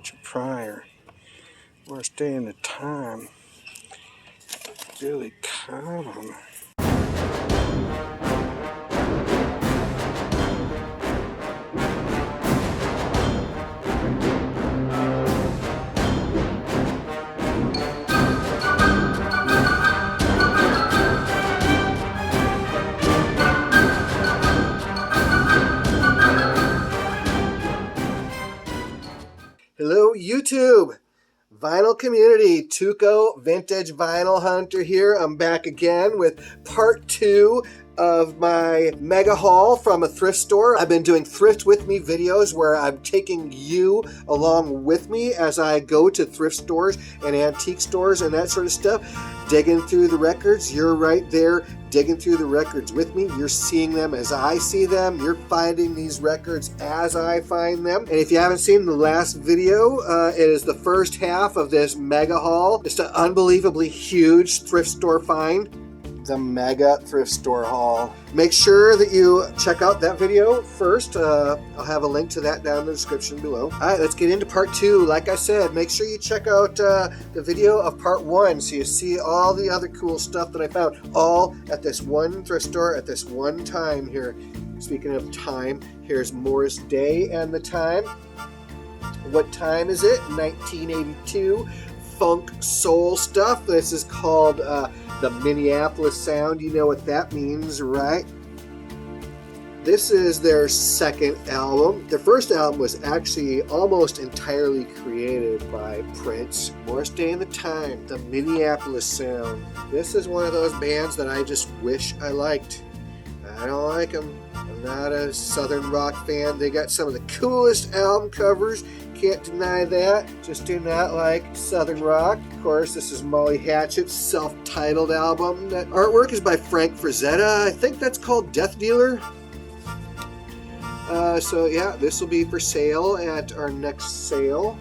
Richard Pryor. Worst Day in the Time. Billy Cobham. Hello, YouTube! Vinyl community, Tuco Vintage Vinyl Hunter here. I'm back again with part 2 of my mega haul from a thrift store. I've been doing Thrift With Me videos where I'm taking you along with me as I go to thrift stores and antique stores and that sort of stuff, digging through the records. You're right there digging through the records with me. You're seeing them as I see them. You're finding these records as I find them. And if you haven't seen the last video, it is the first half of this mega haul. It's an unbelievably huge thrift store find. The mega thrift store haul. Make sure that you check out that video first. I'll have a link to that down in the description below. All right, let's get into part 2. Like I said, make sure you check out the video of part 1 so you see all the other cool stuff that I found, all at this one thrift store at this one time here. Speaking of time, here's Morris Day and the time. What time is it? 1982. Funk soul stuff. This is called the Minneapolis Sound. You know what that means, right? This is their second album. Their first album was actually almost entirely created by Prince. Morris Day and the Time, the Minneapolis Sound. This is one of those bands that I just wish I liked. I don't like them. I'm not a Southern rock fan. They got some of the coolest album covers. Can't deny that. Just do not like Southern rock. Of course, this is Molly Hatchet's self-titled album. That artwork is by Frank Frazetta. I think that's called Death Dealer. So yeah, this will be for sale at our next sale.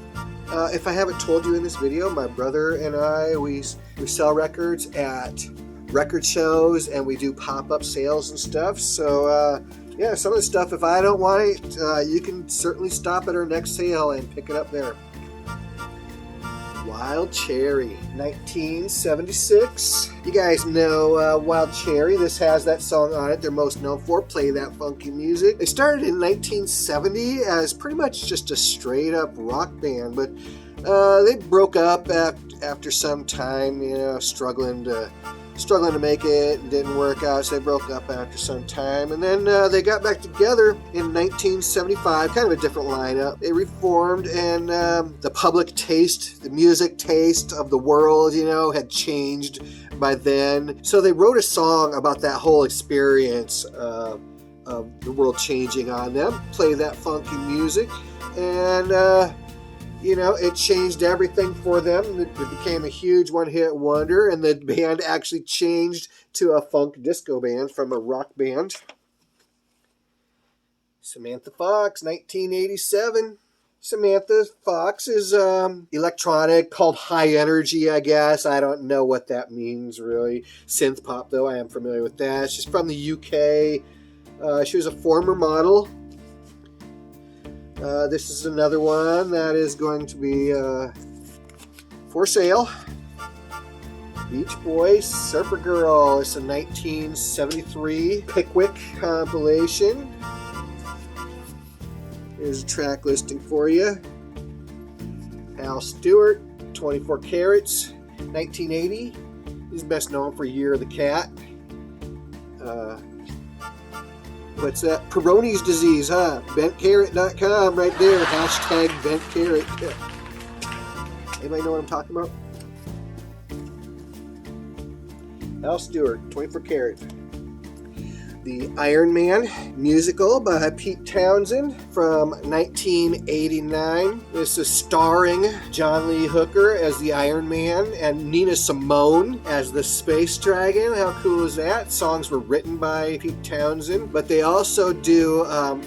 If I haven't told you in this video, my brother and I, we sell records at record shows and we do pop-up sales and stuff. So yeah, some of the stuff, if I don't want it, you can certainly stop at our next sale and pick it up there. Wild Cherry, 1976. You guys know Wild Cherry. This has that song on it they're most known for, Play That Funky Music. They started in 1970 as pretty much just a straight-up rock band, but they broke up after some time, you know, struggling to make it. It didn't work out, so they broke up after some time. And then they got back together in 1975, kind of a different lineup. They reformed, and the public taste, the music taste of the world, you know, had changed by then. So they wrote a song about that whole experience of the world changing on them, Play That Funky Music. And you know, it changed everything for them. It became a huge one-hit wonder, and the band actually changed to a funk disco band from a rock band. Samantha Fox, 1987. Samantha Fox is electronic, called high energy, I guess. I don't know what that means, really. Synth pop, though, I am familiar with that. She's from the UK. She was a former model. This is another one that is going to be for sale. Beach Boys, Surfer Girl. It's a 1973 Pickwick compilation. Here's a track listing for you. Al Stewart, 24 Carats, 1980. He's best known for Year of the Cat. What's that? Peyronie's disease, huh? BentCarrot.com right there. Hashtag BentCarrot. Anybody know what I'm talking about? Al Stewart, 24 Karat. The Iron Man musical by Pete Townsend from 1989. This is starring John Lee Hooker as the Iron Man and Nina Simone as the Space Dragon. How cool is that? Songs were written by Pete Townsend, but they also do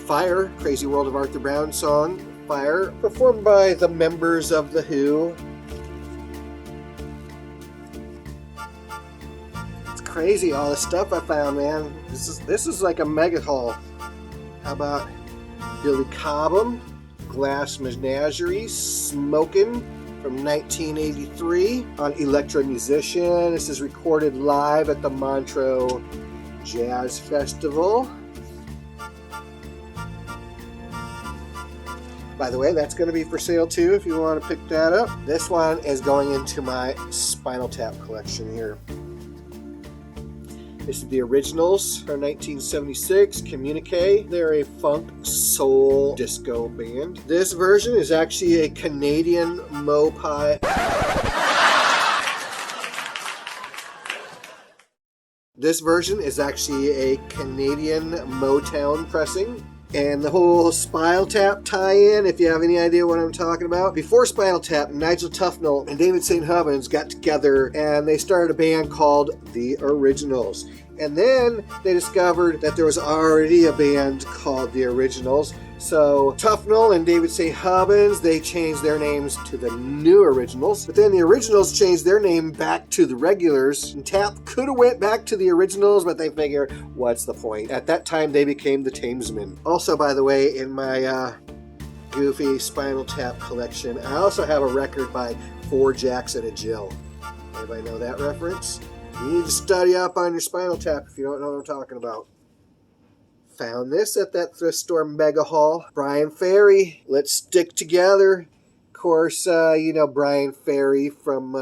Fire, Crazy World of Arthur Brown song, Fire, performed by the members of The Who. Crazy, all the stuff I found, man. This is like a mega haul. How about Billy Cobham, Glass Menagerie, Smokin' from 1983 on Electro Musician. This is recorded live at the Montreux Jazz Festival. By the way, that's going to be for sale too if you want to pick that up. This one is going into my Spinal Tap collection here. This is the originals from 1976, Communique. They're a funk soul disco band. This version is actually a Canadian Mopai. This version is actually a Canadian Motown pressing. And the whole Spinal Tap tie-in, if you have any idea what I'm talking about. Before Spinal Tap, Nigel Tufnell and David St. Hubbins got together and they started a band called The Originals. And then they discovered that there was already a band called The Originals. So Tufnell and David St. Hubbins, they changed their names to the New Originals. But then the Originals changed their name back to the Regulars. And Tap could have went back to the Originals, but they figured, what's the point? At that time, they became the Tamesmen. Also, by the way, in my goofy Spinal Tap collection, I also have a record by Four Jacks and a Jill. Anybody know that reference? You need to study up on your Spinal Tap if you don't know what I'm talking about. Found this at that thrift store mega haul. Bryan Ferry, Let's Stick Together. Of course, you know Bryan Ferry from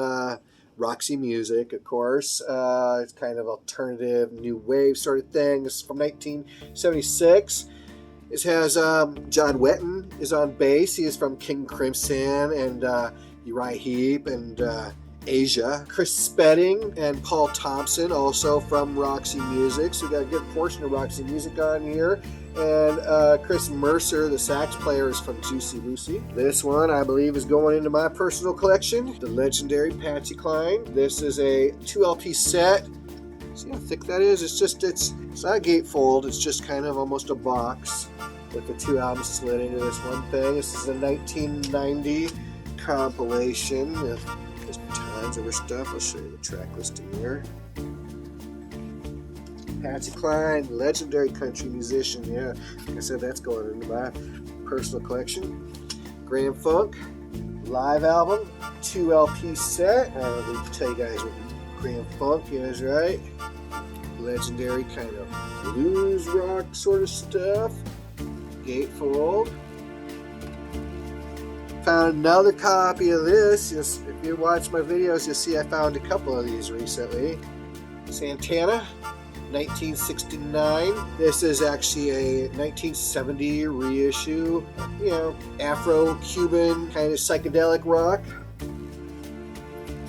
Roxy Music, of course. It's kind of alternative, new wave sort of thing. This is from 1976. This has John Wetton is on bass. He is from King Crimson and Uriah Heep and Asia. Chris Spedding and Paul Thompson, also from Roxy Music. So we got a good portion of Roxy Music on here. And Chris Mercer, the sax player, is from Juicy Lucy. This one, I believe, is going into my personal collection. The legendary Patsy Cline. This is a 2 LP set. See how thick that is? It's not a gatefold. It's just kind of almost a box with the 2 albums slid into this one thing. This is a 1990 compilation. There's tons of her stuff. I'll show you the track listing here. Patsy Cline, legendary country musician. Yeah, like I said, that's going into my personal collection. Grand Funk, live album, 2 LP set. I don't need to tell you guys what Grand Funk is, right? Legendary kind of blues rock sort of stuff. Gatefold. Found another copy of this. If you watch my videos, you'll see I found a couple of these recently. Santana, 1969. This is actually a 1970 reissue. You know, Afro-Cuban kind of psychedelic rock.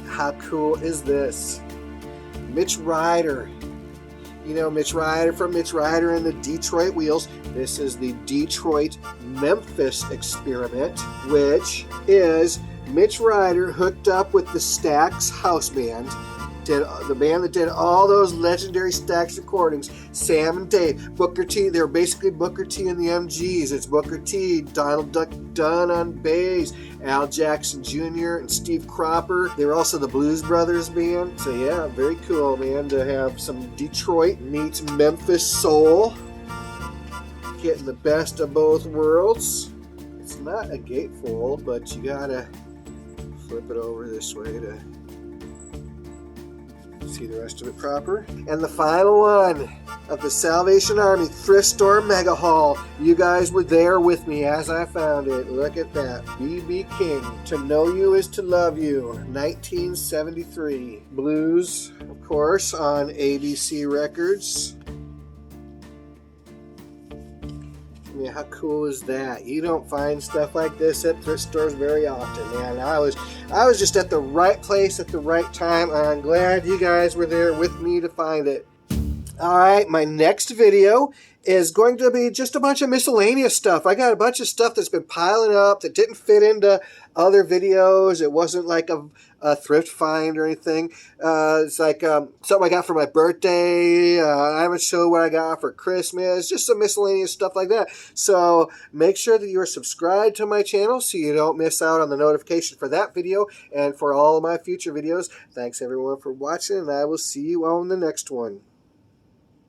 How cool is this? Mitch Ryder. You know Mitch Ryder from Mitch Ryder and the Detroit Wheels. This is the Detroit Memphis experiment, which is Mitch Ryder hooked up with the Stax house band, the band that did all those legendary Stax recordings. Sam and Dave, Booker T. They were basically Booker T and the MGs. It's Booker T, Donald Duck Dunn on bass, Al Jackson Jr. and Steve Cropper. They were also the Blues Brothers band. So yeah, very cool, man, to have some Detroit meets Memphis Soul. Getting the best of both worlds. It's not a gatefold, but you gotta flip it over this way to see the rest of it proper. And the final one of the Salvation Army Thrift Store Mega Haul. You guys were there with me as I found it. Look at that. B.B. King, To Know You Is to Love You, 1973. Blues, of course, on ABC Records. I mean, how cool is that? You don't find stuff like this at thrift stores very often, man. I was just at the right place at the right time, and I'm glad you guys were there with me to find it. All right, my next video is going to be just a bunch of miscellaneous stuff. I got a bunch of stuff that's been piling up that didn't fit into other videos. It wasn't like a thrift find or anything. It's like something I got for my birthday. I haven't showed what I got for Christmas. Just some miscellaneous stuff like that. So make sure that you are subscribed to my channel so you don't miss out on the notification for that video and for all of my future videos. Thanks everyone for watching, and I will see you on the next one.